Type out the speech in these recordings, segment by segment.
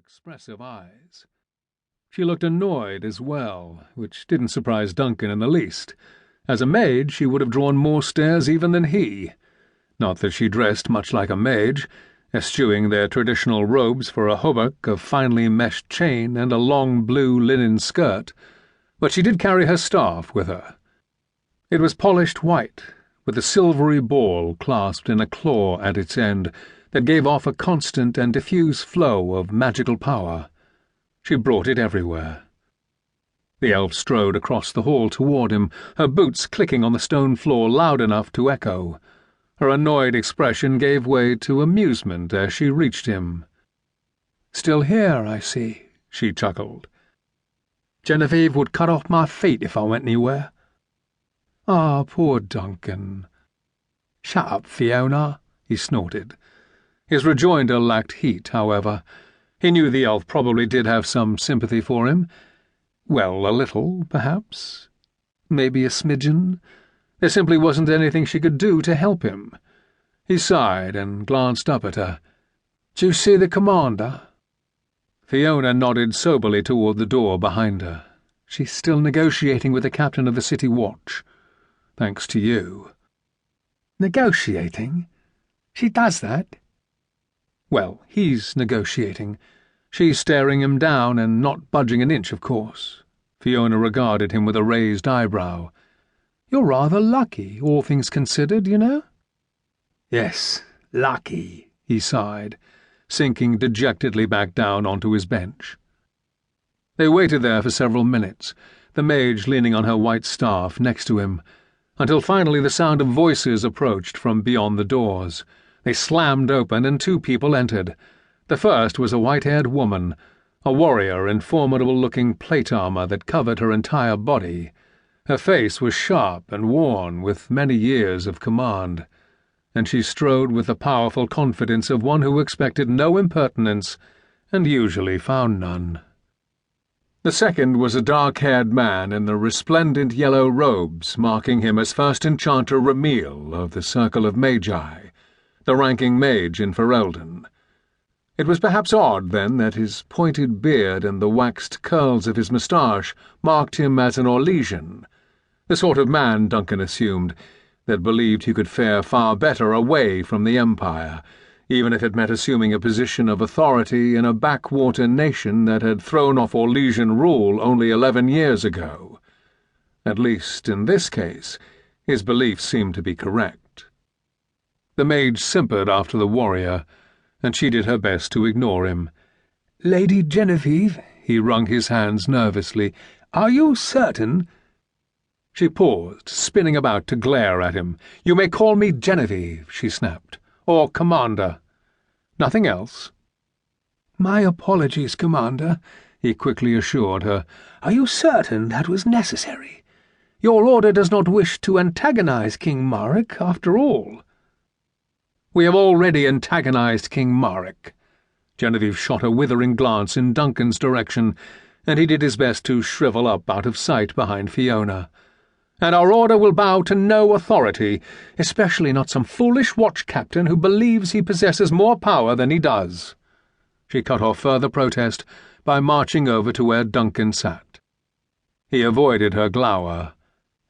expressive eyes. She looked annoyed as well, which didn't surprise Duncan in the least. As a mage, she would have drawn more stares even than he. Not that she dressed much like a mage, eschewing their traditional robes for a hauberk of finely meshed chain and a long blue linen skirt, but she did carry her staff with her. It was polished white, with a silvery ball clasped in a claw at its end that gave off a constant and diffuse flow of magical power. She brought it everywhere. The elf strode across the hall toward him, her boots clicking on the stone floor loud enough to echo. Her annoyed expression gave way to amusement as she reached him. "Still here, I see," she chuckled. "Genevieve would cut off my feet if I went anywhere." "Ah, poor Duncan." "Shut up, Fiona," he snorted. His rejoinder lacked heat, however. He knew the elf probably did have some sympathy for him. Well, a little, perhaps. Maybe a smidgen. There simply wasn't anything she could do to help him. He sighed and glanced up at her. "Do you see the commander?" Fiona nodded soberly toward the door behind her. "She's still negotiating with the captain of the city watch. Thanks to you." "Negotiating? She does that?" "Well, he's negotiating. She's staring him down and not budging an inch, of course." Fiona regarded him with a raised eyebrow. "You're rather lucky, all things considered, you know." "Yes, lucky," he sighed, sinking dejectedly back down onto his bench. They waited there for several minutes, the mage leaning on her white staff next to him, until finally the sound of voices approached from beyond the doors. They slammed open, and two people entered. The first was a white-haired woman, a warrior in formidable-looking plate armor that covered her entire body. Her face was sharp and worn with many years of command, and she strode with the powerful confidence of one who expected no impertinence and usually found none. The second was a dark-haired man in the resplendent yellow robes, marking him as First Enchanter Ramil of the Circle of Magi, the ranking mage in Ferelden. It was perhaps odd, then, that his pointed beard and the waxed curls of his moustache marked him as an Orlesian, the sort of man, Duncan assumed, that believed he could fare far better away from the Empire, even if it meant assuming a position of authority in a backwater nation that had thrown off Orlesian rule only 11 years ago. At least, in this case, his beliefs seemed to be correct. The mage simpered after the warrior, and she did her best to ignore him. "Lady Genevieve," he wrung his hands nervously, "are you certain?" She paused, spinning about to glare at him. "You may call me Genevieve," she snapped, "or Commander. Nothing else?" "My apologies, Commander," he quickly assured her. "Are you certain that was necessary? Your order does not wish to antagonize King Maric, after all." "We have already antagonized King Maric." Genevieve shot a withering glance in Duncan's direction, and he did his best to shrivel up out of sight behind Fiona. "And our order will bow to no authority, especially not some foolish watch captain who believes he possesses more power than he does." She cut off further protest by marching over to where Duncan sat. He avoided her glower.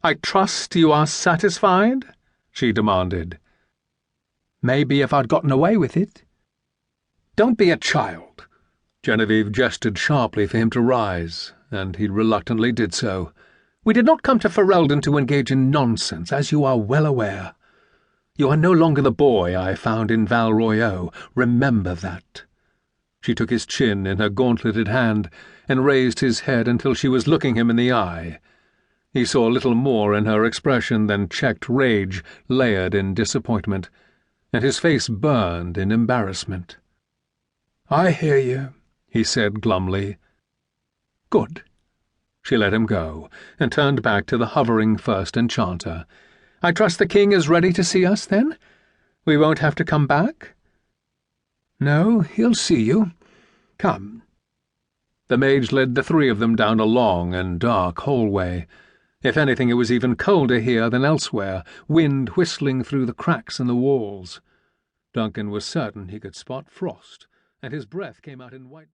"I trust you are satisfied?" she demanded. "Maybe if I'd gotten away with it." "Don't be a child." Genevieve gestured sharply for him to rise, and he reluctantly did so. "We did not come to Ferelden to engage in nonsense, as you are well aware. You are no longer the boy I found in Val Royeaux. Remember that." She took his chin in her gauntleted hand and raised his head until she was looking him in the eye. He saw little more in her expression than checked rage layered in disappointment, and his face burned in embarrassment. "I hear you," he said glumly. "Good." She let him go, and turned back to the hovering First Enchanter. "I trust the king is ready to see us, then? We won't have to come back?" "No, he'll see you. Come." The mage led the three of them down a long and dark hallway. If anything, it was even colder here than elsewhere, wind whistling through the cracks in the walls. Duncan was certain he could spot frost, and his breath came out in white